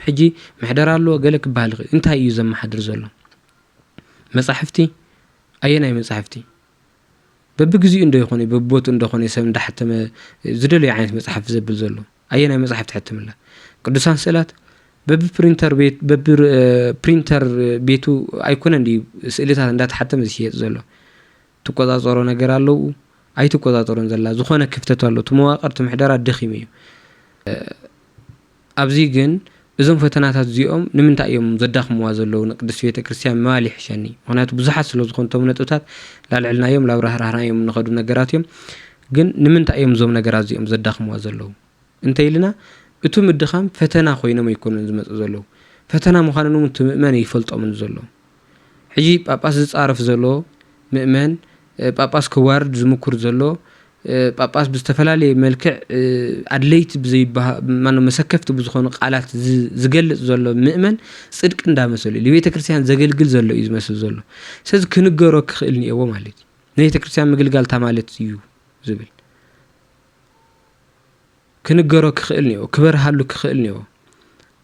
حجي محدر الله قالك بالغ انت هاي يزم محدر زلو مصحفتي ايناي مصحفتي ببغزي اندو يخوني ببوت اندو يخوني سم دحتم زدلو عينت مصحف زبل زلو ايناي مصحف تحتم الله قدسان سئلات برينتر بيت برينتر بيتو ايكون اندي سئلتات اندات حتم زيشيط زلو تقوضاطورو ነገር አለው አይ ተቆጣጣሮን ዘላ ዝኾነ ክፍተት አለው ተመዋቀር ተመሕደራት ደኺም እዩ ኣብዚ ግን እዞም ፈተናታት እዚኦም ንምንታይ እዮም ዘዳኽምዋ ዘለው ንቅድስት ቤተ ክርስቲያን ማሊ ሕሸኒ ምክንያቱ ብዙሓት ስለ ዝኾኑ ቶም ነጥብታት ላልዕልናዮም ላብራህራህናዮም ንኸዱ ነገራት እዮም ግን ንምንታይ እዮም ዞም ነገራት እዚኦም ዘዳኽምዋ ዘለው እንታይ ኢልና እቱ ምድኻም ፈተና ኮይኖም ይኮኑን ዝመጽ ዘለው ፈተና ምዃኖም ትምእመን ይፈልጦምን ዘለው ሕጂ ጳጳስ ዝጻረፍ ዘሎ ምእመን ጳጳስ ከዋርድ ዝምኩር ዘሎ ጳጳስ ብዝተፈላለየ መልክዕ አድለይት ብዘይባህ ማን መሰከፍት ብዙኾኑ ቃላት ዝገልጽ ዘሎ ምእመን ጽድቅ እንዳመሰሉ ለቤተ ክርስቲያን ዘገልግል ዘሎ እዩ ዝመስል ዘሎ ስለዚ ክንገሮ ክኽእል ንየዎ ማለት ለቤተ ክርስቲያን ምግልጋል ታማለት እዩ ዝብል ክንገሮ ክኽእል ንየዎ ክበርሃሉ ክኽእል ንየዎ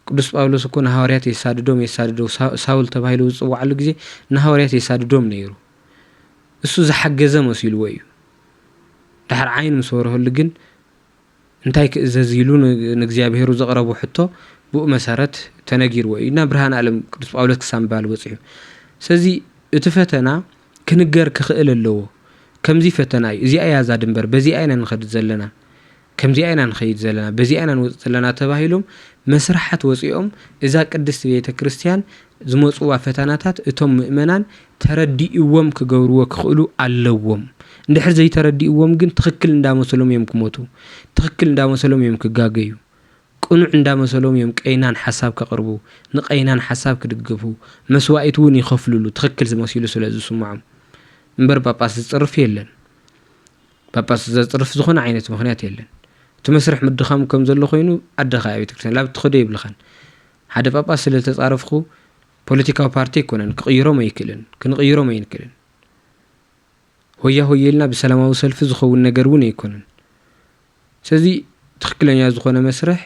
ቅዱስ ጳውሎስ እኮ ሐዋርያት የሳድዶም ሳውል ተባሂሉ ዝጽዋዕሉ ጊዜ ሐዋርያት የሳድዶም ነይሩ እሱ ዝሐገዘ መሲሉ ወይ دحر عين مسوره لجن انتي كزازيلو نغزيابهر زقربو حتى بو مسارت تنغير وينا برهان عالم قدس باولوس كسام بال وصيو سزي اتفتنا كنغر كخيل اللو كمزي فتناي زي ايازا دنبر بزي اينا نخد زلنا كمزي اينا نخيد زلنا بزي اينا نوصلنا تباهيلهم مسرحات وصيهم اذا قدست بيته كريستيان زمصوا فتناتات اتم مؤمنان ترديوم كغورو كخلو علوم እንደሕር ዘይተረዲእዎም ግን ትክክል እንዳመሰሎም እዮም ክሞቱ ትክክል እንዳመሰሎም እዮም ክጋገዩ ቁኑዕ እንዳመሰሎም እዮም ቀይናን ሐሳብ ከቅርቡ ንቀይናን ሐሳብ ክድግፉ መስዋዕቱን ይኸፍሉሉ ትክክል ዝመስሉ ስለዚ ስሙዓም እንበር ጳጳስ ዝጽርፍ የለን ጳጳስ ዝጽርፍ ዝኾነ ዓይነት ምኽንያት የለን ትመስርሕ ምድኻም ከም ዘሎ ኮይኑ አደኻ ቤተ ክርስቲያን ላብ ትኸደ ይብልኻን ሓደ ጳጳስ ስለ ተጻረፍኹ ፖለቲካዊ ፓርቲ ይኮነን ክቅይሮም አይክልን ክንቅይሮም አይንክልን هويا هويلنا بسلامه وسلف زخون ነገር ውን ይኮነን ስለዚህ ትክክለኛ ዝኾነ መስርሕ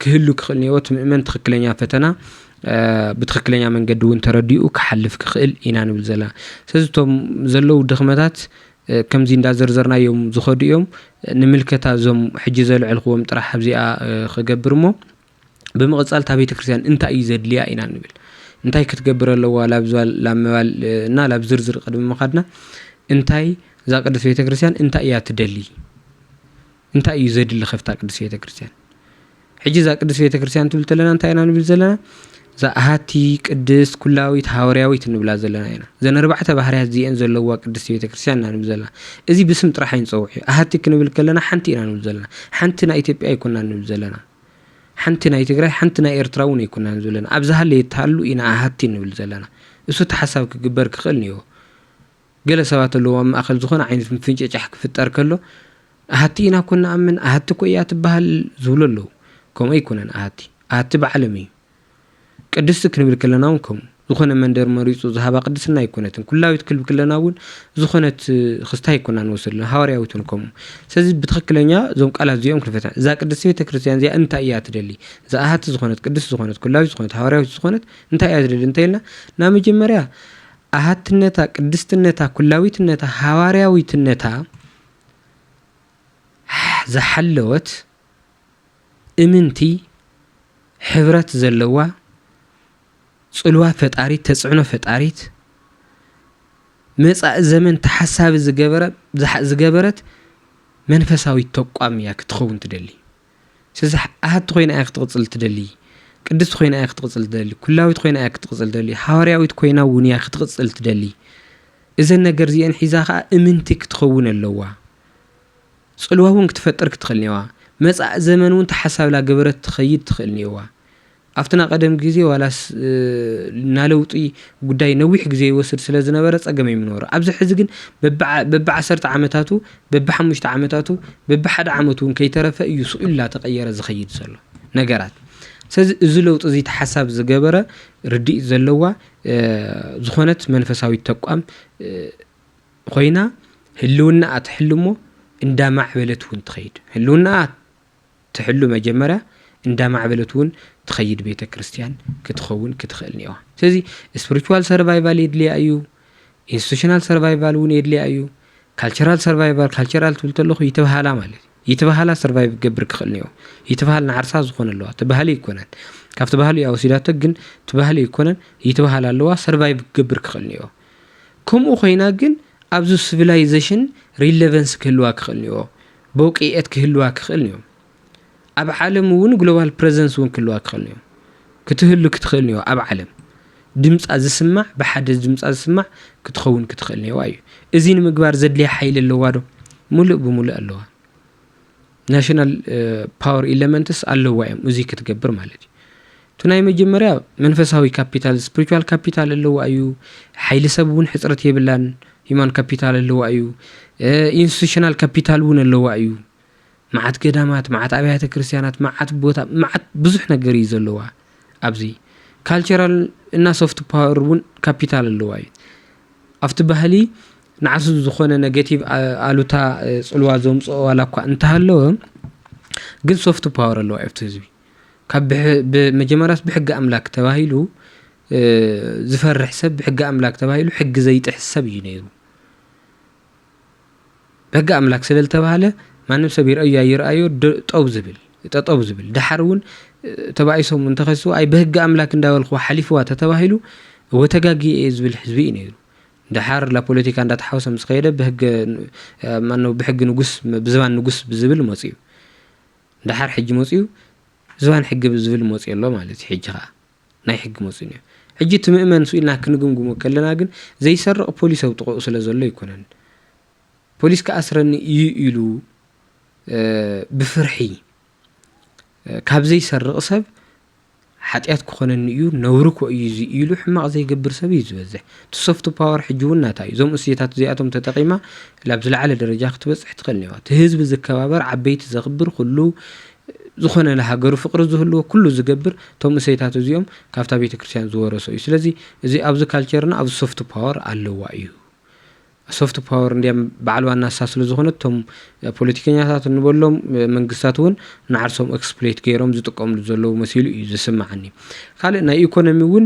ክህሉ ክኽእል ነውት ምእመን ትክክለኛ ፈተና ብትክክለኛ መንገድ ውን ተረዲኡ ክሐልፍ ክኽእል ኢና ንብል ዘላ ስለዚህ ቶም ዘለው ድኽመታት ከምዚ እንዳዘርዘርናዮም ዝኸዱዮም ንምልከታ ዞም ሕጂ ዘልዕልኽዎም ጥራሕ ኣብዚኣ ክገብርሞ ብምቕጻል ታ ቤተ ክርስቲያን እንታይ ዘድልያ ኢና ንብል እንታይ ክትገብር ኣለዋ ላብዛል ላመባል እና ላብዝርዝር ቅድም መኻድና እንታይ ዛ ቅድስት ቤተ ክርስቲያን እንታይ እያ ትደሊ እንታይ እዩ ዘድሊ ኸፍታ ቅድስት ቤተ ክርስቲያን ሕጂ ዛ ቅድስት ቤተ ክርስቲያን ትብል ተለና እንታይ ኢና ንብል ዘለና ዛ ኣሃቲ ቅድስት ኩላዊት ሐዋርያዊት ንብላ ዘለና ኢና ዘን ኣርባዕተ ባህርያት ዚአን ዘለዋ ቅድስት ቤተ ክርስቲያን ንብል ዘለና እዚ ብስም ጥራሕ ይንጸውዕ ኣሃቲ ክንብል ከለና ሓንቲ ኢና ንብል ዘለና ሓንቲ ናይ ኢትዮጵያ ይኩና ንብል ዘለና ሓንቲ ናይ ትግራይ ሓንቲ ናይ ኤርትራ ውን ይኩና ንብል ዘለና ኣብዛሃለ ይተሃሉ ኢና ኣሃቲ ንብል ዘለና እሱ ተሐሳብ ክግበር ክኽእል ንዮ ገለ ሰባት ኣለዎ ማእኸል ዝኾነ ዓይነት ፍንጭጫሕ ክፍጠር ከሎ ኣሃቲ ኢና ኩና ኣምን ኣሃቲ ኮያ ትበሃል ዝብሉ ኣለዉ ከምኡ ኣይኮነን ኣሃቲ በዓለም እዩ ቅድስቲ ክንብል ከለና እውን ከምኡ ዝኾነ መንደር መሪፁ ዝሃባ ቅድስና ኣይኮነትን ኩላዊት ክልብ ከለና እውን ዝኾነት ክስታ ኣይኮና ንወስድ ሐዋርያዊት እውን ከምኡ ስለዚ ብትክክለኛ ዞም ቃላት እዚኦም ክልፈታ እዛ ቅድስት ቤተ ክርስቲያን እዚኣ እንታይ እያ ትደሊ እዛ ኣሃቲ ዝኾነት ቅድስቲ ዝኾነት ኩላዊት ዝኾነት ሐዋርያዊት ዝኾነት እንታይ እያ ትደሊ እንታይ ኢልና ናብ መጀመርያ ኣሃትነታ ቅድስትነታ ኩላዊትነታ ሐዋርያዊትነታ ዝሓለወት እምንቲ ሕብረት ዘለዋ ጽልዋ ፈጣሪት ተጽዕኖ ፈጣሪት መጻእ ዘመን ተሐሳብ ዝገበረት መንፈሳዊ ተቋም ያ ክትኸውን ትደሊ ስለዚህ ኣሃት ኮይና ያ ክትቅጽል ትደሊ ቅድስት ኮይና ያ ክትቅጽል ትደሊ ኩላዊት ኮይና ያ ክትቅጽል ትደሊ ሐዋርያዊት ኮይና ውን ያ ክትቅጽል ትደሊ እዘን ነገር ዚአን ሒዛኻ እምንቲ ክትኸውን ኣለዋ ጽልዋ ውን ክትፈጥር ክትኽእል ነዋ መጻእ ዘመን ውን ተሐሳብ ላ ገበረት ትኸይድ ትኽእል ነዋ أفتنا قدم جزء ولا نالوطي قداي نويح جزء وصل سلازنا برا أجمع من ورا أبز حزقن ببع عشرة عمتاتو ببع مش عمتاتو ببع حد عمتون كي ترى يسؤول لا تغير زخيد صلوا نجارات زلوط زيت حساب زجبرة ردي زلوا زخنت منفساوي تقام خوينا هلونا أتحلمو عندما عبلتون تخيد هلونا تحلو مجمرة عندما عبلتون تخيد بيت كريستيان كتخون كتخلني سيزي spiritual survival يدلي أيو institutional survival ون يدلي أيو cultural survival cultural تلتلخ يتبهالا مالي يتبهالا survive قبر كخلني يتبهالا نعرسا زخون اللوا تبهالي يكونن كاف تبهالي أو سيدات تجن تبهالي يكونن يتبهالا اللوا survive قبر كخلني كم أخينا جن أبزو civilization relevance كهلوا كخلني بوقيت كهلوا كخلني أب عالم ون global presence ون كلوا كخلني كتهلو كتخلني أب عالم دمس أز سمع بحدث دمس أز سمع كتخون كتخلني وايو إزين مقبار زد لي حيل اللوادو ملء بملء اللوا national power elements اللوا وايم وزي كتقبر مالتي تناي مجمريا منفساوي capital spiritual capital اللوا أيو حيل سبون حسرت يبلان human capital اللوا أيو institutional capital ون اللوا أيو معت قدامات معت أبيات كريستيانات معت بوتا معت بزح نجري زلوا أبزي cultural إن soft power ون capital اللوا أفت بهالي نعسو زخونة negative ألوتا سلوا زوم ولا كوا انتهلوا قل soft power اللوا أفتزبي كب بمجمرات بحق أملاك تباهيلو زفر حسب بحق أملاك تباهيلو حق زيت حسب ينيرو بحق أملاك سلل تباهله ما نبسبير يرأيو طوب زبل دحرون تبعيسهم منتخسوا أي بهج أملاك نداول خو حليفوا تتباهلوا وتجاجي زبل حزبين يدو دحر لا بوليتيكا عند تحوس مسخيدة بهج ما إنه بحج نجس بزمان نجس بزبل مصيو دحر حج مصيو زمان حج بزبل مصيو الله مالتي حجها ناي حج مصيو حجي تمأمن سئلنا كنجم كلنا جن زي سر بوليس أو تقوس لزوله يكونن بوليس كأسرن يقولوا بفرحي كابزي سر قصب حتيات كخونن يو نورك ويزي يلو حما زي قبر سبي يزوزح تصفت باور حجونا تاي زوم اسيتات زياتهم تتقيمه لابز على درجه كتبص تخلني وات هزب زكبابر عبيت زغبر كله زخونه لهاجرو فقر زهلو كله زغبر توم اسيتات زيوم كافتا بيت كريستيان زورسو سلازي زي ابز كالتشرنا ابز سوفت باور አለዋ እዩ soft power እንዲያም ባዕልዋና ሳስሉ ዝኾነቶም ፖለቲከኛታት እንበሎም መንግስታት ውን ንዓርሶም ኤክስፕሎይት ገይሮም ዝጥቀምሉ ዘለው መሲሉ እዩ ዝስማዓኒ ካለ ናይ ኢኮኖሚ ውን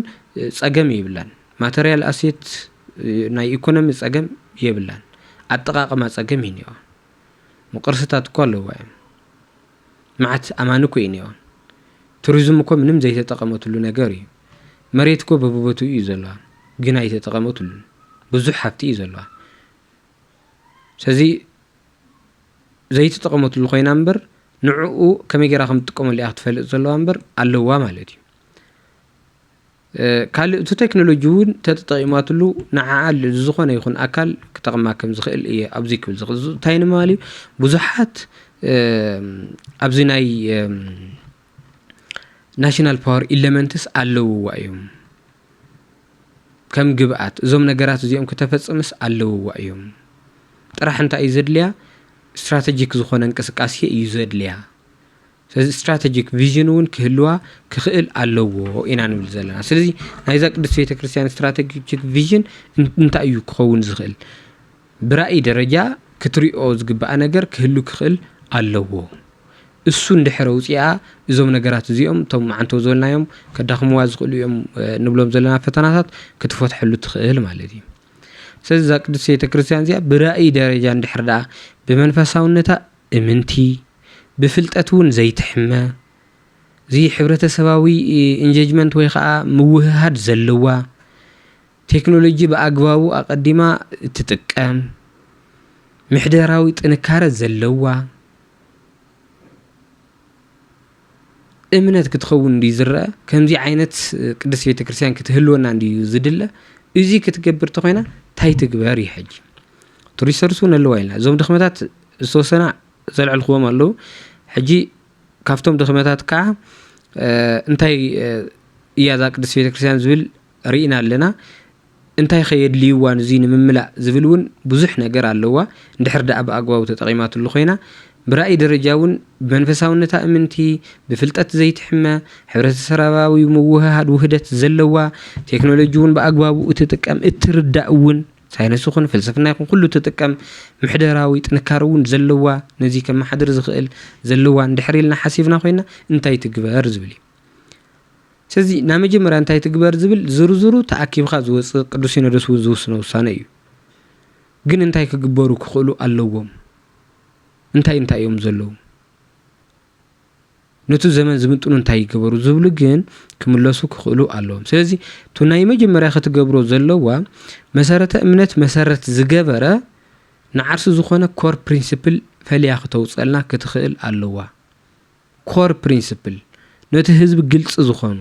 ጸገም ይብላን ማቴሪያል አሴት ናይ ኢኮኖሚ ጸገም ይብላን አጠቃቀማ ጸገም ይኒዮ ሙቅርስታት እኮ አለው ማዓት አማንኩ ይኒዮ ቱሪዝም እኮ ምንም ዘይተጠቀመቱሉ ነገር እዩ መሬት እኮ በቦቱ እዩ ዘለው ግን አይተጠቀመቱሉ ብዙ ሀብቲ እዩ ዘለው سازي زي تتقمت الخوين أمبر نوعه كم يجرا خم تقوم اللي أخذ زلوا أمبر اللوا مالتي كال تكنولوجيون تتطيمات له نعال الزخون يكون أكل كتقم كم زخيل إيه أبزيك بالزخ تاين مالي بزحات أبزيناي national power elements اللوا يوم كم جبعت زوم نجارات زيهم كتفت أمس اللوا يوم راح انت ايزدليا استراتيجيك زخون انقسقاسي ايزدليا سلازي استراتيجيك فيجنون كهلوا كخيل علوو اينا نبل زلنا سلازي نايزا قدس بيت كريستيان استراتيجيك فيجن انت ايو كخون زخيل برأي درجة كتريو زغبا نجر كهلو كخيل علوو እሱ እንደሕረው ፂያ እዞም ነገራት እዚኦም ቶም አንተ ዘልናዮም ከዳኽምዋ ዝኽሉ እዮም ንብሎም ዘለና ፈተናታት ክትፈትሕሉ ትኽእል ማለት እዩ ስለዚህ ቅዱስ ቤተ ክርስቲያን እዚኣ ብራእይ ደረጃ እንድሕርዳ ብመንፈሳውነታ እምንቲ ብፍልጠቱን ዘይትሕመ እዚ ሕብረተሰባዊ ኢንጌጅመንት ወይ ከዓ ምውህሃድ ዘለዋ ቴክኖሎጂ በአግባቡ አቀዲማ ትጥቀም ምሕደራዊ ጥንካረ ዘለዋ እምነት ክትኸውን እንዲዝረአ ከምዚ ዓይነት ቅዱስ ቤተ ክርስቲያን ክትህልወና እንዲዩ ዝድለ እዚ ክትገብር ተኾይና ታይ ትግበር ይሕጂ ትሪሰርሱ ነለዋ ኢልና እዞም ድኽመታት ዝተወሰና ዘልዕልኽዎም ኣለዉ ሕጂ ካፍቶም ድኽመታት ከዓ እንታይ እያ ዛ ቅድስት ቤተክርስትያን ዝብል ርኢና ኣለና እንታይ ከየድልይዋን እዚ ንምምላእ ዝብል እውን ብዙሕ ነገር ኣለዋ እንድሕር ዳኣ ብኣግባቡ ተጠቂማትሉ ኮይና ብራእይ ደረጃ እውን ብመንፈሳውነታ እምንቲ ብፍልጠት ዘይትሕመ ሕብረተሰባዊ ምውህሃድ ውህደት ዘለዋ ቴክኖሎጂ እውን ብኣግባቡ እትጥቀም እትርዳእ እውን ሳይንስ ይኹን ፍልስፍና ይኹን ኩሉ ትጥቀም ምሕደራዊ ጥንካረ እውን ዘለዋ ነዚ ከመሓድር ዝኽእል ዘለዋ እንድሕር ኢልና ሓሲብና ኮይና እንታይ ትግበር ዝብል እዩ ስለዚ ና መጀመርያ እንታይ ትግበር ዝብል ዝርዝሩ ተኣኪብካ ዝወፅእ ቅዱስ ሲኖዶስ እውን ዝውስኖ ውሳነ እዩ ግን እንታይ ክግበሩ ክኽእሉ ኣለዎም እንታይ እዮም ዘለዉ ነቱ ዘመን ዝምጥኑ እንታይ ይገበሩ ዝብሉ ግን ክምለሱ ክኽእሉ ኣለዎም ስለዚ ናይ መጀመርያ ክትገብሮ ዘለዋ መሰረተ እምነት መሰረት ዝገበረ ንዓርሱ ዝኾነ ኮር ፕሪንሲፕል ፈልያ ክተውፀልና ክትኽእል ኣለዋ ኮር ፕሪንሲፕል ነቲ ህዝቢ ግልጽ ዝኾኑ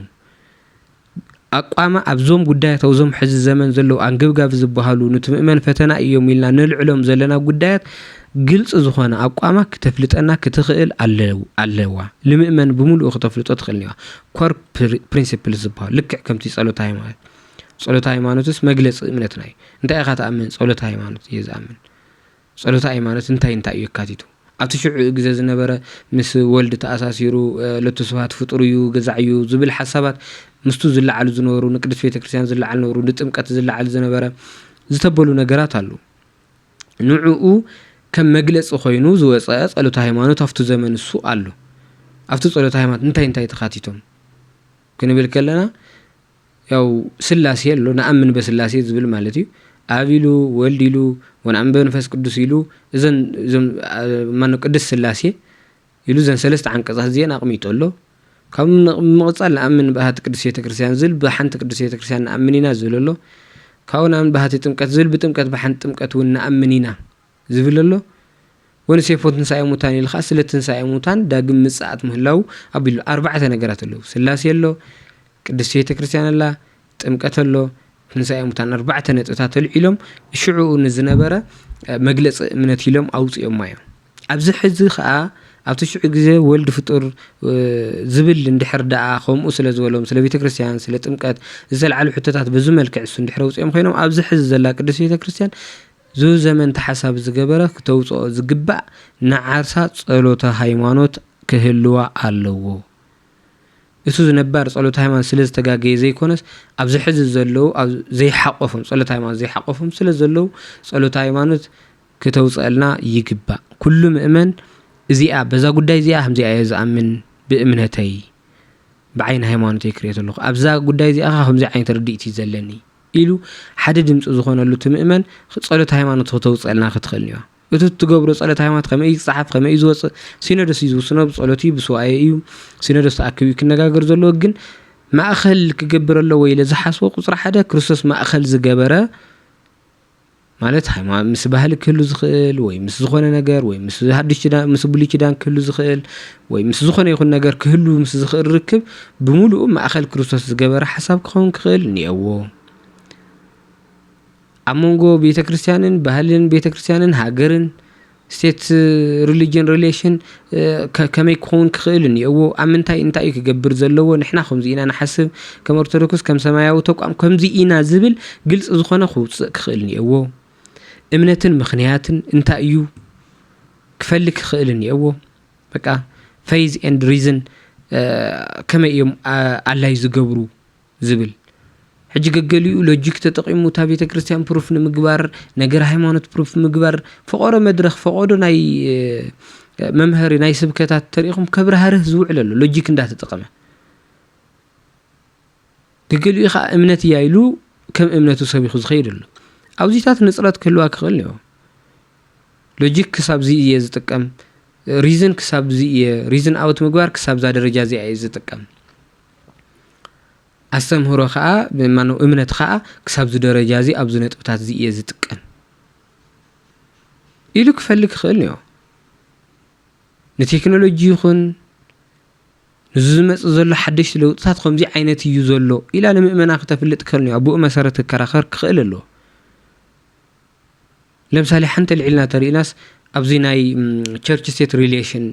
ኣቋማ ኣብዞም ጉዳያት ኣብዞም ሕዚ ዘመን ዘለዉ አንገብጋብ ዝበሃሉ ነቲ ምእመን ፈተና እዮም ኢልና ንልዕሎም ዘለና ጉዳያት ግልጽ ዝኾነ ኣቋማ ክተፍልጠና ክትኽእል ኣለዋ ንምእመን ብምሉእ ክተፍልጦ ትኽእልኒዋ ኮር ፕሪንሲፕል ዝበሃሉ ልክዕ ከምቲ ጸሎተ ሃይማኖትስ መግለጽ እምነትና እዩ እንታይ ኢኻ ተኣምን ጸሎተ ሃይማኖት እየ ዝኣምን ጸሎተ ሃይማኖት እንታይ እዩ የካቲቱ ኣብቲ ሽዑ ግዜ ዝነበረ ምስ ወልዲ ተኣሳሲሩ ለቱ ስብሃት ፍጡር እዩ ገዛዕ እዩ ዝብል ሓሳባት ምስቱ ዝለዓሉ ዝነበሩ ንቅድስት ቤተክርስትያን ዝለዓሉ ነበሩ ንጥምቀት ዝለዓሉ ዝነበረ ዝተበሉ ነገራት አሉ ንዕኡ ከም መግለጽ ኮይኑ ዝወፀ ጸሎተ ሃይማኖት ኣብቱ ዘመን እሱ አሉ ኣብቱ ጸሎተ ሃይማኖት እንታይ ተኻቲቶም ክንብል ከለና ያው ስላሴ ኣሎ ንኣምን በስላሴ ዝብል ማለት እዩ አቢሉ ወልዲሉ ወንአምን በመንፈስ ቅዱስ ኢሉ እዘን ማን ቅዱስ ስላሴ ኢሉ ዘን ሰለስተ አንቀጻት ዚን አቅሚጦሎ ካብ መቅጻል ንኣምን በሃት ቅዱስ ቤተክርስትያን ዝብል በሓንቲ ቅዱስ ቤተክርስትያን ንኣምኒና ዝብለሎ ካብኡና ምን በሃት ጥምቀት ዝብል ብጥምቀት በሓንቲ ጥምቀት እውን ንኣምኒና ዝብለሎ ወንሴፎት ትንሳኤ ሙታን ኢልኻ ስለ ትንሳኤ ሙታን ዳግም ምጽአት ምህላው አቢሉ ኣርባዕተ ነገራት ኣለዉ ስላሴ ኣሎ ቅዱስ ቤተክርስትያን ኣላ ጥምቀት ኣሎ ትንሳኤ ሙታን ኣርባዕተ ነጥብታት ተልዒሎም ሽዑኡ ንዝነበረ መግለጽ እምነት ኢሎም ኣውጽኦም እዮም ኣብዚ ሕዚ ከዓ ኣብቲ ሽዑ ግዜ ወልድ ፍጡር ዝብል እንድሕር ዳኣ ከምኡ ስለ ዝበሎም ስለ ቤተክርስትያን ስለ ጥምቀት ዝለዓሉ ሕቶታት በዚ መልክዕ እሱ እንድሕር ኣውጽኦም ኮይኖም ኣብዚ ሕዚ ዘላ ቅዱስ ቤተክርስትያን ዙ ዘመን ተሓሳብ ዝገበረ ክተውጽኦ ዝግባእ ንዓርሳ ጸሎተ ሃይማኖት ክህልዋ ኣለዎ እሱ ዝነባር ጸሎተ ሃይማኖት ስለ ዝተጋገየ ዘይኮነስ ኣብዚ ሕዚ ዘለዉ ዘይሓቆፎም ጸሎተ ሃይማኖት ዘይሓቆፎም ስለ ዘለዉ ጸሎተ ሃይማኖት ክተውጽአልና ይግባእ ኩሉ ምእመን እዚኣ በዛ ጉዳይ እዚኣ ከምዚኣ ዝኣምን ብእምነተይ ብዓይን ሃይማኖት ይክሬት ኣለኹ ኣብዛ ጉዳይ እዚኣ ከምዚ ዓይነት ርድኢት ዘለኒ ኢሉ ሓደ ድምጽ ዝኾነሉ ትምእመን ጸሎተ ሃይማኖት ክተውጽአልና ክትኽእልኒዋ እቲ ትገብሮ ጸሎተ ሃይማኖት ከመይ ይጽሓፍ ከመይ ዝወጽእ ሲኖዶስ ይዝውስኖ ብጸሎት እዩ ብሱዋኤ እዩ ሲኖዶስ ተኣኪቡ ክነጋገር ዘሎ ግን ማእኸል ክገብር ኣለዎ ኢለ ዝሓስቦ ቁጽሪ ሓደ ክርስቶስ ማእኸል ዝገበረ ማለት ሃይማኖት ምስ ባህል ክህሉ ዝኽእል ወይ ምስ ዝኾነ ነገር ወይ ምስ ሓድሽ ኪዳን ምስ ብሉይ ኪዳን ክህሉ ዝኽእል ወይ ምስ ዝኾነ ይኹን ነገር ክህሉ ምስ ዝኽእል ርክብ ብምሉኡ ማእኸል ክርስቶስ ዝገበረ ሓሳብ ክኸውን ክኽእል እኒአዎ ኣሞንጎ ቤተክርስትያንን ባህልን ቤተክርስትያንን ሃገርን ስቴት ሪሊጅን ሪሌሽን ከመይ ክኸውን ክኽእል እኒአዎ ኣብ እንታይ ክገብር ዘለዎ ንሕና ከምዚ ኢና ንሓስብ ከም ኦርቶዶክስ ከም ሰማያዊ ተቋም ከምዚ ኢና ዝብል ግልጽ ዝኾነ ክውፅእ ክኽእል እኒአዎ እምነትን ምኽንያትን እንታይ እዩ ክፈልክ ክኽእል እኒአዎ በቃ ፌዝ ኤንድ ሪዝን ከመይ እዮም ኣላይ ዝገብሩ ዝብል ሕጂ ገገሊኡ ሎጂክ ተጠቂሙ ታ ቤተክርስትያን ፕሩፍ ንምግባር ነገር ሃይማኖት ፕሩፍ ምግባር ፈቆሮ መድረኽ ፈቆዶ ናይ መምሃሪ ናይ ስብከታት ተሪኹም ከብረሃርህ ዝውዕል ኣሎ ሎጂክ እንዳተጠቀመ ገገሊኡ ኻ እምነት ያይሉ ከም እምነቱ ሰቢኹ ዝኸይድ ኣሎ ኣብዚታት ንጽረት ክህልዋ ክኽእል ነው ሎጂክ ክሳብ ዚ እየ ዝጥቀም ሪዝን ክሳብ ዚ እየ ሪዝን ኣውት ምግባር ክሳብ ዛ ደረጃ ዚ እየ ዝጥቀም ኣስተምህሮ ከዓ ማነው እምነት ከዓ ክሳብ ዚ ደረጃ ዚ ኣብ ዚ ነጥብታት ዚ እየ ዝጥቀም ኢሉ ክፈልክ ክኽእል ነው ንቴክኖሎጂ ይኹን ንዝመጽ ዘሎ ሓድሽ ለውጥታት ከምዚ ዓይነት እዩ ዘሎ ኢላ ንምእመና ከተፍልጥ ክኽእል ነው ኣብኡ መሰረት ከራኸር ክኽእል ኣሎ ለምሳሌ ሓንቲ ልዕልና ተሪእናስ ኣብዚ ናይ ቸርች ስቴት ሪሌሽን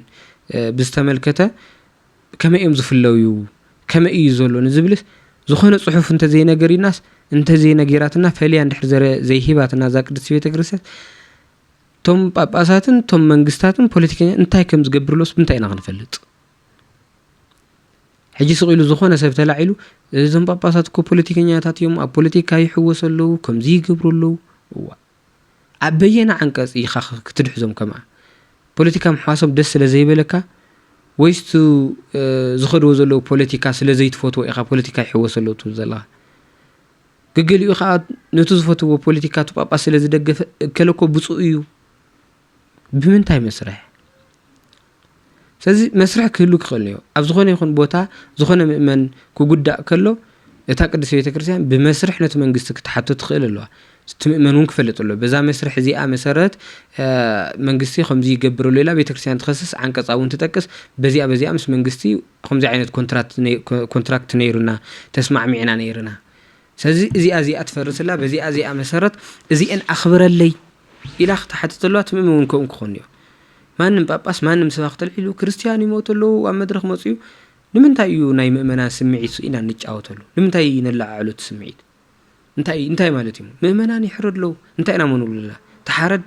ብዝተመልከተ كما يم زفلويو كما يزولو نزبلس زخونه صحف انت زي نغريناس انت زي نغيراتنا فلي اندحر زي هيباتنا زاقدس بيتكريسات توم باباساتن توم منغستاتن بوليتيكኛ እንታይ ከም ዝገብርሎስ እንታይ ኢና ክንፈልጥ ሕጂ ስቂሉ ዝኾነ ሰብ ተላዒሉ እዞም ጳጳሳት እኮ ፖለቲከኛታት እዮም ኣብ ፖለቲካ ይሕወሰለው ከምዚ ይገብሩሉ ኣበየና አንቀጽ ኢኻ ክትድሕዞም ከማ ፖለቲካ ምሓሶም ደስ ስለ ዘይበለካ ወይስ ዝኸድዎ ዘለው ፖለቲካ ስለ ዘይትፈትዎ ኢኻ ፖለቲካ ይሕወሰለው ትዘላ ግግሊኡ ኻ ነቱ ዝፈትዎ ፖለቲካ ጳጳስ ስለ ዝደገፈ ከለኮ ብፁእ እዩ ብምንታይ መስርሕ ስለዚ መስርሕ ክህሉ ክኽእልዮ ኣብ ዝኾነ ይኹን ቦታ ዝኾነ ምእመን ክጉዳእ ከሎ እታ ቅድስት ቤተክርስቲያን ብመስርሕ ነቲ መንግስቲ ክትሓትት ትኽእል ኣለዋ ትምእመን እውን ክፈልጥ ኣሎ በዛ መስርሕ እዚኣ መሰረት መንግስቲ ከምዚ ይገብር ሌላ ቤተክርስቲያን ትኸስስ አንቀጽ እውን ትጠቅስ በዚኣ ምስ መንግስቲ ከምዚ ዓይነት ኮንትራክት ነይሩና ተስማዕሚዕና ነይርና ስለዚ እዚኣ ትፈርስላ በዚኣ መሰረት እዚአን ኣኽብረለይ ኢላ ክትሓትተለዋ ትምእመን ከምኡ ክኾን እዩ ማንም ጳጳስ ማንም ሰባኽ ተልዒሉ ክርስቲያን ይሞተሉ ኣብ መድረኽ መጽዩ ንምንታይ እዩ ናይ ምእመናን ስምዒት ኢና ንጫወተሉ ንምንታይ ነላዓሉ ስምዒት እንታይ ማለት እዩ ምእመናን ይሕረድለው እንታይ ኢና መንብሉላ ተሓረድ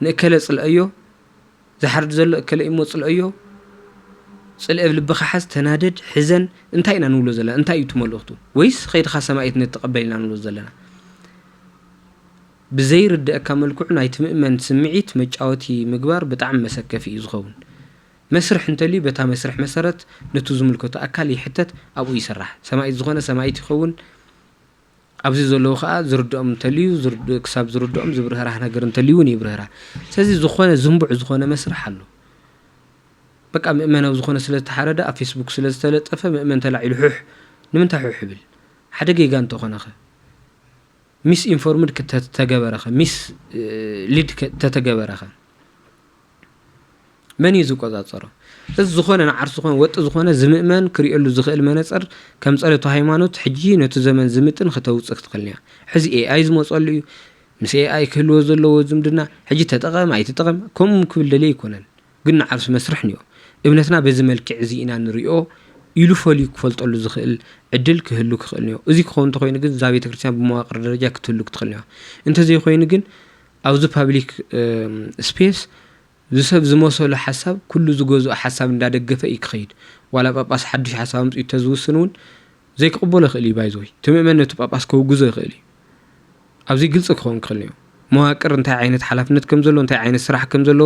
ንእከለ ጽልአዮ ዝሓርድ ዘሎ እከለ ይሞጽልአዮ ጽልእ ብልብኻ ሓዝ ተናደድ ሕዘን እንታይ ኢና ንብሎ ዘለና እንታይ እዩ ትመልእኽቱ ወይስ ኸይድኻ ሰማይት ነተቀበልና ንብሎ ዘለና بزيرد كملكو نايت مؤمن سمعيت مجاوتي مقبار بطعم مسكفي يزخون مسرح انتلي بتا مسرح مسرت نتوز ملكوت اكل يحتت ابو يسرح سمايت زغونه سمايت يخون ابزي زلو خا زردهم تليو زرد كساب زردهم زبرهرا ነገር እንተልዩን ይብረራ ስለዚህ ዝኾነ ዝምቡዕ ዝኾነ መስርሕ አሎ በቃ ምእመናው ዝኾነ ስለተሓረደ ኣብ ፌስቡክ ስለተለጠፈ ምእመን ተላዒሉ ሑሕ ንምንታይ ሑሕ ብል ሓደ ጌጋ እንተኾነኸ ሚስ ኢንፎርምድ ከተገበረኸ ሚስ ሊድ ከተገበረኸ من يزقاصره ዝዝኾነ ንዓርሱ ዝኾነ ወጥ ዝኾነ ዝምእመን ክሪኤሉ ዝኽእል መነጽር ከም ጸለቱ ሃይማኖት ሕጂ ነቲ ዘመን ዝምጥን ከተውጽክ ትኽልኛ ሕዚ ኤአይ ዝመጸሉ እዩ ምስ ኤአይ ክህልዎ ዘለዎ ዝምድና ሕጂ ተጠቀም ኣይተጠቀም ከምኡ ክብል ደለ ይኮነን ግን ንዓርሱ መስርሕ ንዮ እምነትና በዚ መልክዕ እዚ ኢና ንሪኦ ኢሉ ፈልዩ ክፈልጠሉ ዝኽእል ዕድል ክህሉ ክኽእል ንዮ እዚ ክኸውን ተኾይኑ ግን ዛ ቤተ ክርስቲያን ብመዋቅር ደረጃ ክትህሉ ክትኽእል ንዮ እንተዘይ ኮይኑ ግን ኣብዚ ፓብሊክ ስፔስ ዝሰብ ዝመሰሉ ሐሳብ ኩሉ ዝገዙ ሐሳብ እንዳደገፈ ይክኸይድ ዋላ ጳጳስ ሓድሽ ሐሳብ ምጽ ይተዝውስኑን ዘይክቅበሉ ይኽእል ይባይዞይ ትምእመነቱ ጳጳስ ከውግዞ ይኽእል ኣብዚ ግልጽ ክኸውን ክኽእል እዩ መዋቅር እንታይ ዓይነት ሓላፍነት ከም ዘሎ እንታይ ዓይነት ስራሕ ከም ዘሎ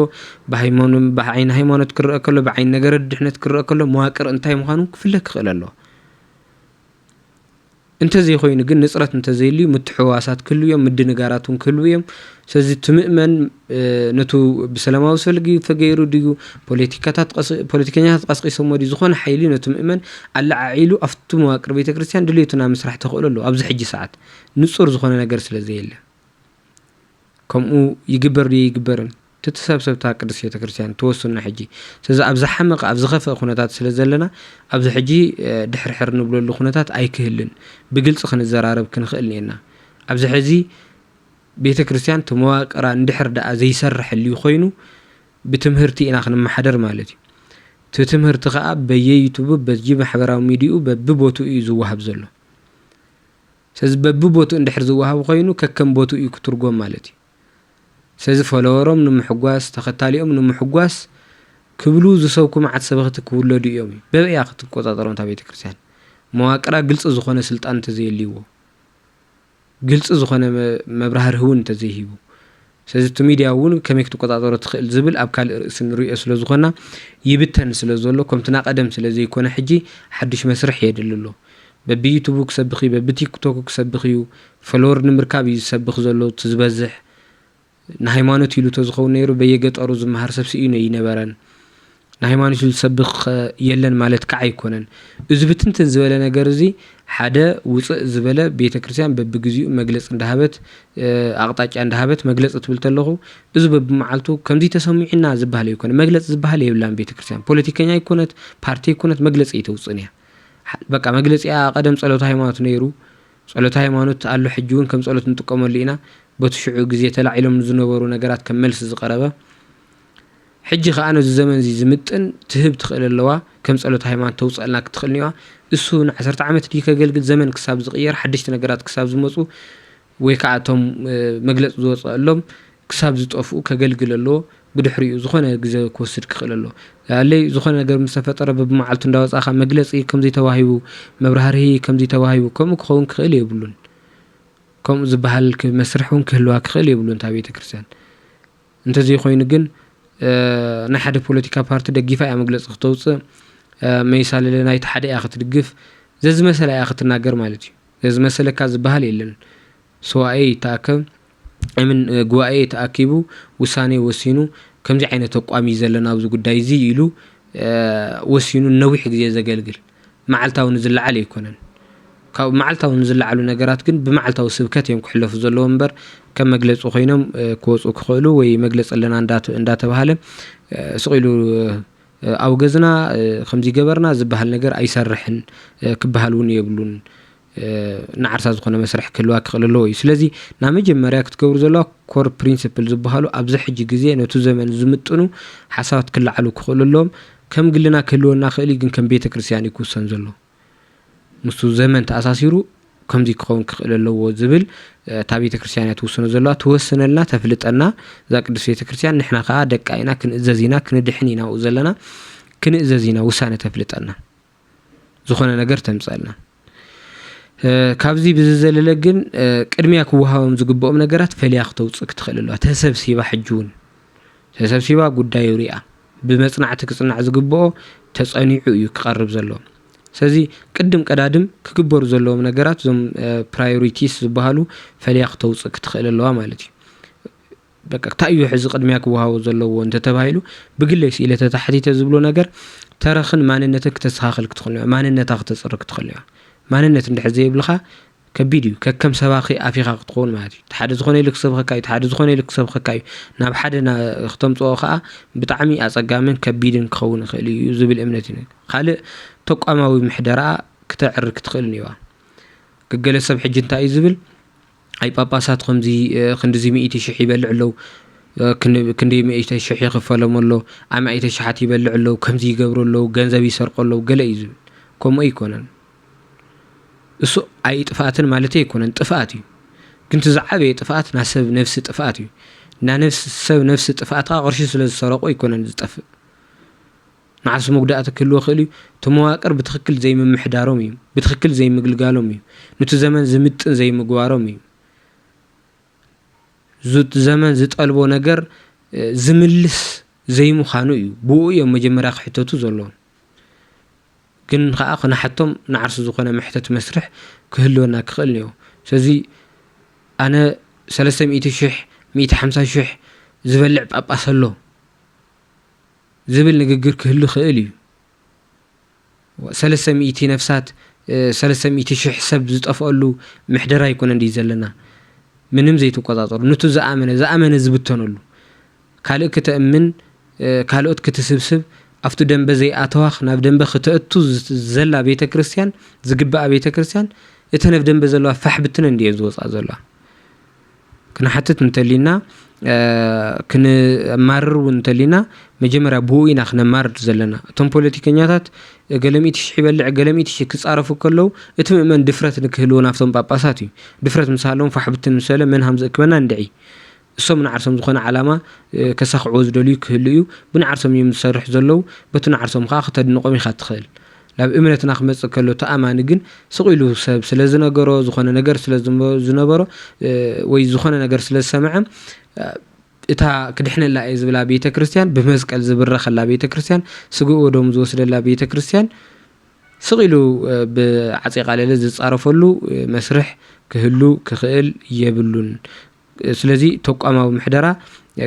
በሃይማኖት በዓይን ሃይማኖት ክርአ ከሎ በዓይን ነገር ድሕነት ክርአ ከሎ መዋቅር እንታይ ምዃኑ ክፍለ ክኽእል ኣሎ እንተዘይ ኮይኑ ግን ንጽረት እንተዘይልዩ ምትሕዋሳት ክህሉ እዮም ምድንጋራቱን ክህሉ እዮም ስለዚ ትምእመን ነቱ ብሰላማዊ ሰልጊ ፈገይሩ ድዩ ፖለቲከኛታት ቀስቂሶም ወዲ ዝኾነ ሓይሊ ነቱ ምእመን ኣላዓዒሉ ኣፍቱ መዋቅር ቤተ ክርስቲያን ድሌቱና መስራሕ ተኽእሉ ኣሎ ኣብዚ ሕጂ ሰዓት ንጹር ዝኾነ ነገር ስለዘየለ ከምኡ ይግበር ይግበርን ተተሰብሰብታ ቅድስት ቤተ ክርስቲያን ተወስኑና ሕጂ ስለዚ ኣብ ዝሓመቐ ኣብ ዝኸፈ ኩነታት ስለ ዘለና ኣብዚ ሕጂ ድሕርሕር ንብለሉ ኩነታት ኣይክህልን ብግልጽ ክንዘራረብ ክንኽእል ነና ኣብዚ ሕጂ ቤተ ክርስቲያን ተመዋቅራ እንድሕር ደኣ ዘይሰርሕሉ ኮይኑ ብትምህርቲ ኢና ክንመሓደር ማለት እዩ ትምህርቲ ከዓ በየዩቱብ በጂ ማሕበራዊ ሚዲኡ በብቦቱ እዩ ዝወሃብ ዘሎ ስለዚ በብቦቱ እንድሕር ዝወሃብ ኮይኑ ከከም ቦቱ እዩ ክትርጎም ማለት እዩ ስለዚ ፎሎወሮም ንምሕጓስ ተኸታሊኦም ንምሕጓስ ክብሉ ዝሰብኩ ማዓት ሰበኽቲ ክውለዱ እዮም በበያ ክትቆጣጠሮም ታ ቤተ ክርስቲያን መዋቅራ ግልጽ ዝኾነ ስልጣን ተዘይልይዎ ግልጽ ዝኾነ መብራህር ህውን ተዘይሂቡ ስለዚ ቱ ሚድያ እውን ከመይ ክትቆጣጠሮ ትኽእል ዝብል ኣብ ካልእ ርእሲ ንሪኦ ስለ ዝኾና ይብተን ስለ ዘሎ ከምትና ቀደም ስለ ዘይኮነ ሕጂ ሓድሽ መስርሕ የድልሎ በብዩቱብ ክሰብኽ እዩ በብቲክቶክ ክሰብኽ እዩ ፎሎወር ንምርካብ እዩ ዝሰብኽ ዘሎ ትዝበዝሕ ንሃይማኖት ኢሉ ተዝኸውን ነይሩ በየገጠሩ ዝመሃር ሰብሲ እዩ ይነበረን ንሃይማኖት ኢሉ ዝሰብኽ የለን ማለት ከዓ ኣይኮነን እዚ ብትንትን ዝበለ ነገር እዚ ሓደ ውፅእ ዝበለ ቤተ ክርስቲያን በብግዚኡ መግለጽ እንዳሃበት ኣቕጣጫ እንዳሃበት መግለጽ ትብል ተለኹ እዚ በብመዓልቱ ከምዚ ተሰሚዕና ዝበሃል ይኮነ መግለጽ ዝበሃል የብላን ቤተ ክርስቲያን ፖለቲከኛ ይኮነት ፓርቲ ይኮነት መግለጽ ይተውፅን እያ በቃ መግለጽያ ቀደም ጸሎት ሃይማኖት ነይሩ ጸሎት ሃይማኖት አሉ ሕጂውን ከም ጸሎት እንጥቀመሉ ኢና በትሽዑ ጊዜ ተላዒሎም ዝነበሩ ነገራት ከም መልስ ዝቀረበ حجي خانو الزمن زي زمتن تهب تخيل اللوا كم صلوت هيمان توصل لك تخلنيوا اسو 10 عامت دي كغلغل زمن كساب زغير حدشت نغرات كساب زمصو ወይ ካቶም መግለጽ ዝወጽአሎም ክሳብ ዝጠፍኡ ከገልግለሎ ብድሕሪኡ ዝኾነ ግዜ ክወስድ ክኽእል ኣሎ ያለይ ዝኾነ ነገር ምስ ተፈጠረ በብመዓልቱ እንዳወጻኻ መግለጽ ከምዚ ተዋሂቡ መብራህሪ ከምዚ ተዋሂቡ ከምኡ ክኸውን ክኽእል ይብሉን ከምኡ ዝበሃል መስርሑን ክህልዋ ክኽእል ይብሉን ታ ቤተ ክርስቲያን እንተዚ ኮይኑ ግን ናይ ሓደ ፖለቲካ ፓርቲ ደጊፋ ያ መግለጽ ክተውጽእ መይሳለለ ናይ ሓደ ያ ክትድግፍ ዘዝመሰለ ያ ክትናገር ማለት እዩ ዘዝመሰለካ ዝበሃል የለን سواء تاكم من غواي تاكيبو وساني وسينو كمزي عينه تقوامي زلنا ابز غداي زي يلو وسينو نويح غزي زغلغل معلتاو نزل علي يكونن كاو معلتاو نزل على نغرات كن بمعلتاو سبكت يم كحلف زلو منبر كم مجلصو خينم كوصو كخلو وي مجلص لنا اندات بهاله سقيلو اوغزنا خمزي جبرنا زبهال نجر ايسرحن كبهالون يبلون نعرسا زخونه مسرح كلوا كخللو سلازي نا مجمريا كتكبر زلو كور برينسيبل زبهالو ابز حج غزي نتو زمن زمطنو حسابات كلعلو كخللوم كم قلنا كلونا خلي كن كم بيت كريستيان يكوسن زلو مستو زمن تاساسيرو كم دي كون كخللو زبل تا بيت كريستيان يتوسنو زلو توسنلنا تفلطنا ذا قدس بيت كريستيان نحنا خا دقاينا كنزازينا كندحنينا وزلنا كنزازينا وسانه تفلطنا زخونه ነገር ተምጻልና ካብዚ ብዝዘለለ ግን ቅድሚያ ክወሃቦም ዝግበኦም ነገራት ፈሊያኽ ተውጽእ ክትኽእልሏ ተሰብሲባ ሕጁን ተሰብሲባ ጉዳይ ሪኣ ብመጽናዕቲ ክጽናዕ ዝግበኦ ተጸኒዑ እዩ ክቀርብ ዘሎ ስለዚ ቅድም ቀዳድም ክግበሩ ዘለዎም ነገራት ዞም ፕራዮሪቲስ ዝበሃሉ ፈሊያኽ ተውጽእ ክትኽእልሏ ማለት እዩ በቃ ታዩ ሕዚ ቅድሚያ ክወሃቦ ዘለዎ እንተ ተባሂሉ ብግለይ ሲለ ተታሕቲተ ዝብሎ ነገር ተረኽን ማንነትክ ተስተኻኽል ክትኽእልዋ ማንነትክ ተጽርክ ክትኽእልዋ ማንነት እንደሕዘ ይብልኻ ከቢድ እዩ ከከም ሰባኺ ኣፊኻ ክትኾን ማለት እዩ ሓደ ዝኾነ ኢልክ ሰብኸካ እዩ ሓደ ዝኾነ ኢልክ ሰብኸካ እዩ ናብ ሓደ ክተምጽኦ ከዓ ብጣዕሚ ኣጸጋምን ከቢድን ክኸውን ይኽእል እዩ ዝብል እምነት እዩ ካልእ ተቋማዊ ምሕደራ ክትዕር ክትኽእል ነዋ ክገለ ሰብ ሕጂ እንታይ እዩ ዝብል ኣይ ጳጳሳት ከምዚ ክንዲዚ 100,000 ይበልዕ ኣለው ክንዲ 100,000 ይኽፈሎም ኣሎ ኣብ 100,000 ይበልዕ ኣለው ከምዚ ይገብሩ ኣለው ገንዘብ ይሰርቁ ኣለው ገለ እዩ ዝብል ከምኡ ኣይኮነን እሱ ኣይ ጥፋትን ማለት ኣይኮነን ጥፋት እዩ ግን ተዛዓበየ ጥፋት ናሰብ ነፍሲ ጥፋት እዩ ና ነፍሲ ሰብ ነፍሲ ጥፋትካ ቅርሺ ስለ ዝሰረቁ ኣይኮነን ዝጠፍእ ንዓሱ መጉዳእቲ ክህልዎ ክእል እዩ ተመዋቅር ብትክክል ዘይምምሕዳሮም እዩ ብትክክል ዘይምግልጋሎም እዩ ነቲ ዘመን ዝምጥን ዘይምግባሮም እዩ ዙት ዘመን ዝጠልቦ ነገር ዝምልስ ዘይምዃኑ እዩ ብኡ እዮም መጀመርያ ክሕተቱ ዘለዎም ግን ከዓ ክናሕቶም ንዓርሱ ዝኾነ ምሕተት መስርሕ ክህልወና ክኽእል ነይሩ ስለዚ ኣነ 300,000 150,000 ዝበልዕ ጳጳስ ኣሎ ዝብል ንግግር ክህሉ ክእል እዩ 300 ነፍሳት 300,000 ሰብ ዝጠፍአሉ ምሕደራ ይኮነ እንዲ ዘለና ምንም ዘይተቆጻጸሩ ነቱ ዝኣመነ ዝብተነሉ ካልእ ክትእምን ካልኦት ክትስብስብ aftu ደንበ ዘይኣተዋኽ ናብ ደንበ ክትእቱ ዘላ ቤተ ክርስቲያን ዝግባእ ቤተ ክርስቲያን እተነፍ ደንበ ዘለዋ ፈሕብትን እንዲየ ዝወጻእ ዘላ ክነሓትት እንተሊና ክንማርር እንተሊና መጀመርያ ብኡኢና ክነማርር ዘለና እቶም ፖለቲከኛታት ገለሚት ይበልዕ ገለሚት ክጻረፉ ከለው እቲ ምእመን ድፍረት ንክህልዎ ናፍቶም ጳጳሳት እዩ ድፍረት ምሳሎም ፈሕብትን ምሰለ መን ሃምዘ ክበና እንድዒ እሶም ንዓርሶም ዝኾነ ዓላማ ከሳኽዑ ዝደልዩ ክህሉ እዩ ብንዓርሶም እዮም ዝሰርሕ ዘለው በቱ ንዓርሶም ከዓ ክተድንቆም ኢኻ ትኽእል ናብ እምነትና ክመጽእ ከሎ ተኣማኒ ግን ስቂሉ ሰብ ስለ ዝነገሮ ዝኾነ ነገር ስለ ዝነበሮ ወይ ዝኾነ ነገር ስለ ዝሰምዐ እታ ክድሕነላ እየ ዝብላ ቤተ ክርስቲያን ብመስቀል ዝብረኸላ ቤተ ክርስቲያን ስግኡ ወዶም ዝወስደላ ቤተ ክርስቲያን ስቂሉ ብዓፄ ቃለለ ዝጻረፈሉ መስርሕ ክህሉ ክኽእል የብሉን ስለዚ ተቋማዊ ምሕደራ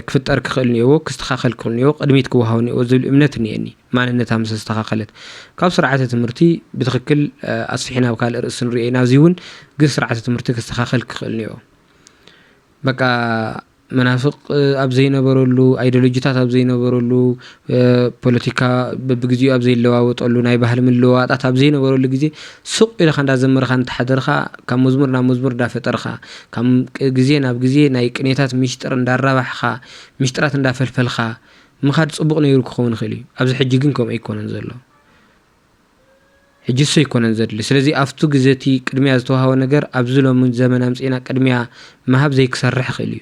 ክፍጠር ክኽእል ነይዎ ክስተኻኸል ክኽእል ነይዎ ቅድሚት ክወሃው ነይዎ ዝብል እምነት እኒአኒ ማንነታ ምስ ዝተኻኸለት ካብ ስርዓተ ትምህርቲ ብትክክል ኣስፊሕና ካልእ ርእሲ ንሪኦ ናብዚ እውን ግን ስርዓተ ትምህርቲ ክስተኻኸል ክኽእል ነይዎ በቃ መናፍቅ ኣብ ዘይነበረሉ አይዲዮሎጂታት ኣብ ዘይነበረሉ ፖለቲካ በብግዚኡ ኣብ ዘይለዋወጠሉ ናይ ባህል ምልዋጣት ኣብ ዘይነበረሉ ግዜ ሱቅ ኢልካ እንዳዘመርካ እንተሓደርካ ካብ መዝሙር ናብ መዝሙር እንዳፈጠርካ ካብ ግዜ ናብ ግዜ ናይ ቅኔታት ሚስጥር እንዳራባሕካ ሚስጥራት እንዳፈልፈልካ ምኻድ ጽቡቕ ነይሩ ክኸውን ይኽእል እዩ ኣብዚ ሕጂ ግን ከምኡ ኣይኮነን ዘሎ ሕጂ ሰይ ኮነን ዘድሊ ስለዚ ኣብቱ ግዜቲ ቅድሚያ ዝተዋሃበ ነገር ኣብዚ ሎሚ ዘመን ኣምጺና ቅድሚያ መሃብ ዘይክሰርሕ ይኽእል እዩ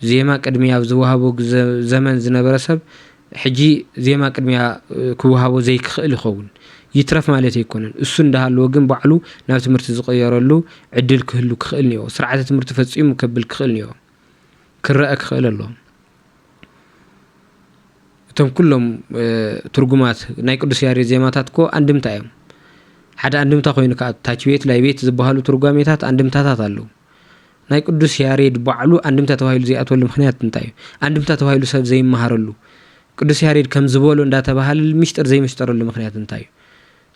ዜማ ቅድሚያ ኣብ ዝወሃቦ ዘመን ዝነበረ ሰብ ሕጂ ዜማ ቅድሚያ ክወሃቦ ዘይክኽእል ይኸውን ይትረፍ ማለት ኣይኮነን እሱ እንዳሃለዎ ግን ባዕሉ ናብ ትምህርቲ ዝቀየረሉ ዕድል ክህሉ ክኽእል ነይሩ ስርዓተ ትምህርቲ ፈጺሙ ከብል ክኽእል ነይሩ ክረአ ክኽእል ኣሎ እቶም ኩሎም ትርጉማት ናይ ቅዱስ ያሬድ ዜማታት ኮ አንድምታ እዮም ሓደ አንድምታ ኮይኑ ከዓ ታች ቤት ላይ ቤት ዝበሃሉ ትርጓሜታት አንድምታታት ኣለው ናይ ቅዱስ ያሬድ ባዕሉ አንድምታ ተባሂሉ ዘይኣተወሉ ምክንያት እንታይ እዩ አንድምታ ተባሂሉ ሰብ ዘይመሃረሉ ቅዱስ ያሬድ ከም ዝበሎ እንዳተባሃለ ምስጢር ዘይምስጠረሉ ምክንያት እንታይ እዩ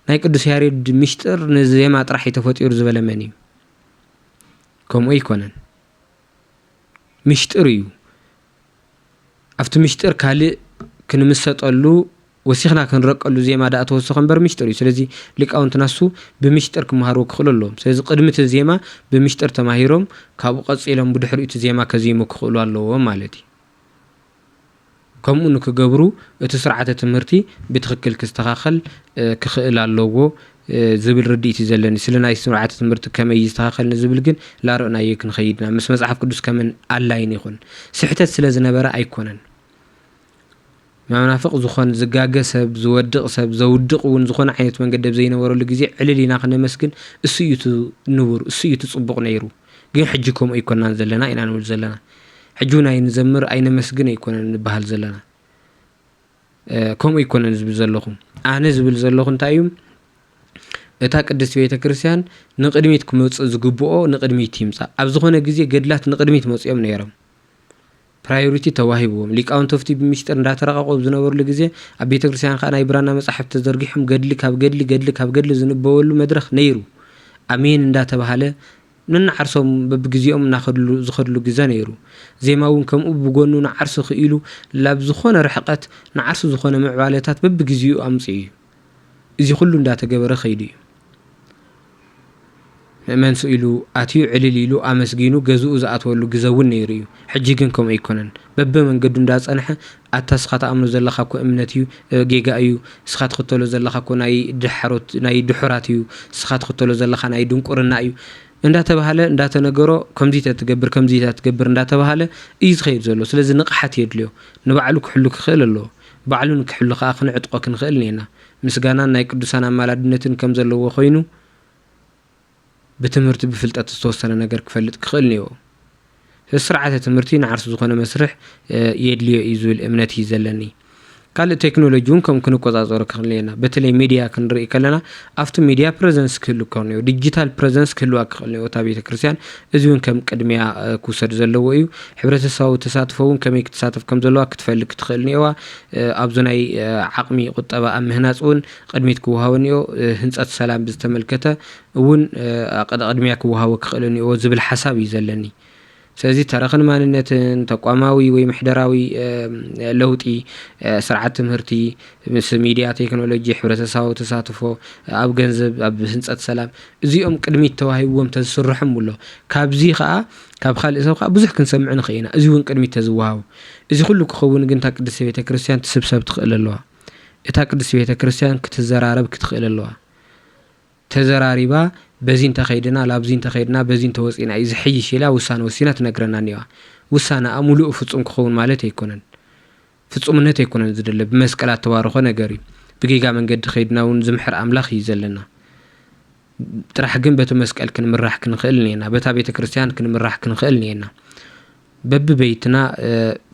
ናይ ቅዱስ ያሬድ ምስጢር ንዜማ ጥራሕ ተፈጢሩ ዝበለ መን እዩ ከምኡ ይኮነን ምስጢር እዩ ኣብቲ ምስጢር ካልእ ክንምሰጠሉ ወሲኽና ክንረቀሉ ዜማ ዳ ተወሰኸ እምበር ምስጢር እዩ ስለዚ ሊቃውንትናሱ ብምስጢር ክመሃሩ ክኽእለሎም ስለዚ ቅድሚት ዜማ ብምስጢር ተማሂሮም ካብኡ ቀጺሎም ብድሕሪኡ ዜማ ከዚሙ ክኽእሉ ኣለዎም ማለት እዩ ከምኡ ንክገብሩ እቲ ስርዓተ ትምህርቲ ብትክክል ክስተኻኸል ክኽእል ኣለዎ ዝብል ርድኢት ዘለኒ ስለናይ ስርዓተ ትምህርቲ ከመይ ይስተኻኸል ዝብል ግን ላርአናዮ ክንኸይድና ምስ መጽሓፍ ቅዱስ ከመን ኣላይን ይኹን ስሕተት ስለ ዝነበረ ኣይኮነን ማናፍቅ ዝኾን ዝጋገ ሰብ ዝወድቕ ሰብ ዘውድቕ እውን ዝኾነ ዓይነት መንገዲ ዘይነበረሉ ግዜ ዕልሊና ክነመስግን እሱ እዩ ንቡር እሱ እዩ ጽቡቕ ነይሩ ግን ሕጂ ከምኡ ኣይኮናን ዘለና ኢና ንብል ዘለና ሕጂ ናይ ንዘምር ኣይነ መስግን ኣይኮነን ንበሃል ዘለና ከምኡ ኣይኮነን ዝብል ዘለኹም ኣነ ዝብል ዘለኹ እንታይ እዩ እታ ቅድስት ቤተ ክርስቲያን ንቅድሚት ክመጽእ ዝግብኦ ንቅድሚት ይምጻእ ኣብ ዝኾነ ግዜ ገድላት ንቅድሚት መጽኦም ነይሮም ፕራዮሪቲ ተዋሂብዎም ሊቃውንት ፍቲ ብምስጢር እንዳተረቃቆ ዝነበሩሉ ግዜ ኣብ ቤተ ክርስቲያን ከዓ ናይ ብራና መጻሕፍቲ ተዘርጊሖም ገድሊ ካብ ገድሊ ዝንበበሉ መድረኽ ነይሩ ኣሜን እንዳተባሃለ ንናዓርሶም በብግዚኦም እናኸድሉ ዝኸድሉ ግዜ ነይሩ ዜማውን ከምኡ ብጎኑ ናዓርሶ ክኢሉ ላብ ዝኾነ ርሕቀት ናዓርሶ ዝኾነ ምዕባለታት በብግዚኡ ኣምጽኡ እዩ እዚ ኩሉ እንዳተገበረ ኸይዱ እዩ መንሱ ኢሉ ኣትዩ ዕልል ኢሉ ኣመስጊኑ ገዝኡ ዝኣትወሉ ግዜ እውን ነይሩ እዩ ሕጂ ግን ከምኡ ኣይኮነን በብመንገዱ እንዳጸንሐ ኣታስኻ ተኣምኑ ዘለኻ እኮ እምነት እዩ ጌጋ እዩ ስኻ ትኽተሎ ዘለኻ እኮ ናይ ድሑራት እዩ ስኻ ትኽተሎ ዘለኻ ናይ ድንቁርና እዩ እንዳተባሃለ እንዳተነገሮ ከምዚ ተትገብር እንዳተባሃለ እዩ ዝኸይድ ዘሎ ስለዚ ንቕሓት የድልዮ ንባዕሉ ክሕሉ ክኽእል ኣሎ ባዕሉ ንክሕሉ ከዓ ክንዕጥቆ ክንኽእል ነና ምስጋናን ናይ ቅዱሳን ኣማላድነትን ከም ዘለዎ ኮይኑ بتمرت بفلتات استوصل ነገር ክፈልጥ ክኽእል ነይሩ ስርዓተ ትምህርቲ ንዓርሱ ዝኾነ መስርሕ የድልዮ ይዙል እምነት ይዘለኒ ካልእ ቴክኖሎጂውን ከም ክንቆጻጸሮ ክኽእልና በተለይ ሚድያ ክንርኢ ከለና ኣብቲ ሚድያ ፕሬዘንስ ክህሉ ከርኒዮ ዲጂታል ፕሬዘንስ ክህሉ ከርኒዮ እታ ቤተ ክርስቲያን እዚውን ከም ቅድሚያ ክውሰድ ዘለዎ እዩ ሕብረተሰባዊ ተሳትፎውን ከመይ ክትሳተፍ ከም ዘለዋ ክትፈልግ ክትኽእል ነይዋ ኣብዞ ናይ ዓቕሚ ቁጠባ ኣብ ምህናጽውን ቅድሚት ክወሃቦ ነይሩ ህንጸት ሰላም ብዝተመልከተ እውን ቅድሚያ ክወሃቦ ክኽእል ነይሩ ዝብል ሓሳብ እዩ ዘለኒ ስለዚህ ተረኽን ማንነትን ተቋማዊ ወይ ምሕደራዊ ለውጢ ስርዓት ትምህርቲ ምስ ሚድያ ቴክኖሎጂ ሕብረተሰባዊ ተሳትፎ ኣብ ገንዘብ ኣብ ህንጸት ሰላም እዚኦም ቅድሚት ተዋሂቦም ተስርሑም ኣሎ ካብዚ ከዓ ካብ ካልእ ሰብ ከዓ ብዙሕ ክንሰምዕ ንኽእልና እዚ እውን ቅድሚት ተዝወሃቡ እዚ ኩሉ ክኸውን ግን ታ ቅድስት ቤተ ክርስቲያን ትስብሰብ ትኽእል ኣለዋ እታ ቅድስት ቤተ ክርስቲያን ክትዘራረብ ክትኽእል ኣለዋ ተዘራሪባ በዚን ተኸይድና ላብዚን ተኸይድና በዚን ተወጽኢና እዚ ሕይሽ ኢላ ውሳነ ወሲና ትነግረና ነዋ ውሳነ ሙሉእ ፍጹም ክኸውን ማለት ኣይኮነን ፍጹምነት ኣይኮነን ዝደለ ብመስቀላት ተባርኾ ነገር እዩ ብጌጋ መንገዲ ኸይድና እውን ዝምሕር ኣምላኽ እዩ ዘለና ጥራሕ ግን በቲ መስቀል ክንምራሕ ክንኽእል ነና በታ ቤተ ክርስቲያን ክንምራሕ ክንኽእል ነና በብበይትና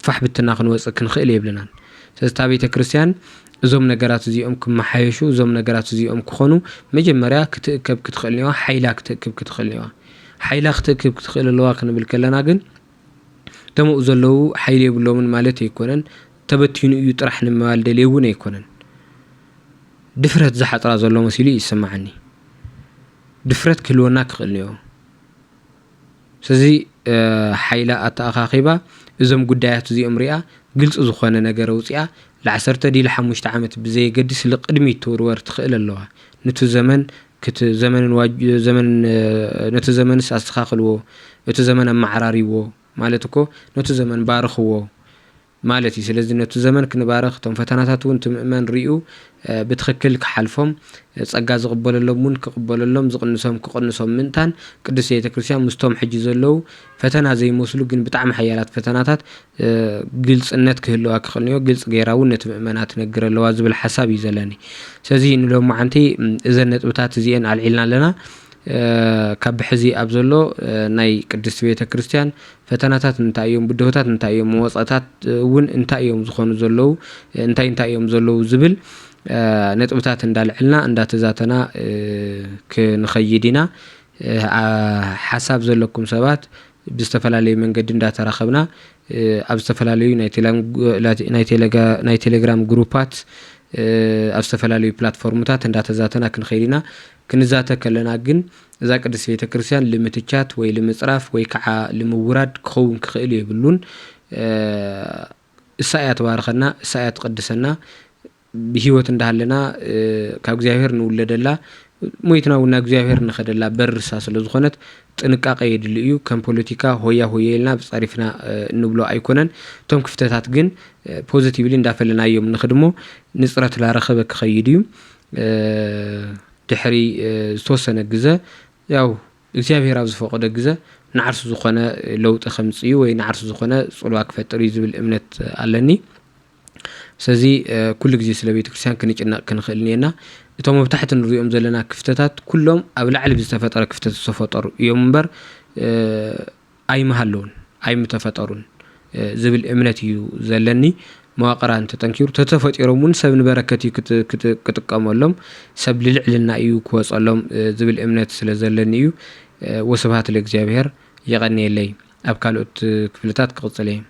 ፋሕብትና ክንወጽእ ክንኽእል የብልናን ስለዚ ታ ቤተ ክርስቲያን እዞም ነገራት እዚኦም ክመሓየሹ እዞም ነገራት እዚኦም ክኾኑ መጀመርያ ክትእከብ ክትኽእል ነዋ ሓይላ ክትእከብ ክትኽእል ነዋ ሓይላ ክትእከብ ክትኽእል ኣለዋ ክንብል ከለና ግን ደሞኡ ዘለዉ ሓይሊ የብሎምን ማለት ኣይኮነን ተበቲኑ እዩ ጥራሕ ንምባል ደልዩ እውን ኣይኮነን ድፍረት ዝሓጥራ ዘሎ መሲሉ ይስማዓኒ ድፍረት ክህልወና ክኽእል ነዋ ስለዚ ሓይላ ኣተኣኻኺባ እዞም ጉዳያት እዚኦም ሪኣ ግልጽ ዝኾነ ነገር ውፅያ ل10 دي ل5 ዓመት ብዘይ ገዲስ ለቅድሚት ተወርወር ትኽእል ኣለዋ ነቲ ዘመን ነቲ ዘመንስ ኣስተኻኽልዎ እቲ ዘመን ኣማዕራሪዎ ማለት እኮ ነቲ ዘመን ባርኽዎ مالتي سلازي نتو زمن كنبارخ تم فتناتات ون تمأمن ريو بتخكل كحلفهم ጸጋ ዝቕበለሎምን ክቕበለሎም ዝቕንሶም ምንታን ቅዱስ ቤተ ክርስቲያን ምስቶም ሕጂ ዘለው ፈተና ዘይመስሉ ግን ብጣዕሚ ሓያላት ፈተናታት ግልጽነት ክህልዋ ክኽእልዮ ግልጽ ገይራውን ነቲ ምእመናት ነግረለዋ ዝብል ሓሳብ እዩ ዘለኒ ስለዚ ንሎም ማዓንቲ እዘን ነጥብታት እዚአን አልዒልና ኣለና ካብ ሕዚ ኣብ ዘሎ ናይ ቅዱስ ቤተ ክርስቲያን ፈተናታት እንታይ እዮም ብድሆታት እንታይ እዮም መወጻታት እውን እንታይ እዮም ዝኾኑ ዘለው እንታይ እዮም ዘለው ዝብል ነጥብታት እንዳልዕልና እንዳተዛተና ክንኸይዲና ሓሳብ ዘለኩም ሰባት ብዝተፈላለዩ መንገዲ እንዳተራኸብና ኣብ ዝተፈላለዩ ናይ ቴሌግራም ግሩፓት ኣብ ዝተፈላለዩ ፕላትፎርምታት እንዳተዛተና ክንኸይዲና ክንዛተ ከለና ግን እዛ ቅዱስ ቤተ ክርስቲያን ልምትቻት ወይ ልምጽራፍ ወይ ከዓ ልምውራድ ክኸውን ክኽእል ይብሉን እሳያት ባርኸና እሳያት ቅድሰና بهيوت እንዳለና ካብ እግዚአብሔር ንውለደላ ሞይትና ወና እግዚአብሔር ንኸደላ በርሳስ ለዝኾነት ጥንቃቄ ይድልዩ ከም ፖለቲካ ሆያ ሆየልና በጻሪፍና ንብሎ አይኮነን ቶም ክፍተታት ግን ፖዚቲቭሊ እንዳፈለናዮም ንخدሞ ንጽረት ላረኸበ ክኸይድዩ ድሕሪ ዝተወሰነ ግዜ ያው እግዚአብሔር ኣብ ዝፈቀደ ግዜ ንዓርሱ ዝኾነ ለውጥ ከምጽዩ ወይ ንዓርሱ ዝኾነ ጽልዋ ክፈጥር ይዝብል እምነት ኣለኒ ስለዚ ኩሉ ግዜ ስለ ቤተ ክርስቲያን ክንጭናቅ ክንኽእልኒና እቶም መብታሕት ንሪኦም ዘለና ክፍተታት ኩሎም ኣብ ላዕሊ ብዝተፈጠረ ክፍተት ዝተፈጠሩ እዮም እምበር ኣይመሃለውን ኣይምተፈጠሩን ዝብል እምነት እዩ ዘለኒ መዋቕራን ተጠንኪሩ ተተፈጢሮም እውን ሰብ ንበረከት ክጥቀመሎም ሰብ ልዕልና እዩ ክወጸሎም ዝብል እምነት ስለ ዘለኒ እዩ ወስብሐት ለእግዚአብሔር ይቐኒየለይ ኣብ ካልኦት ክፍልታት ክቕጽል እየ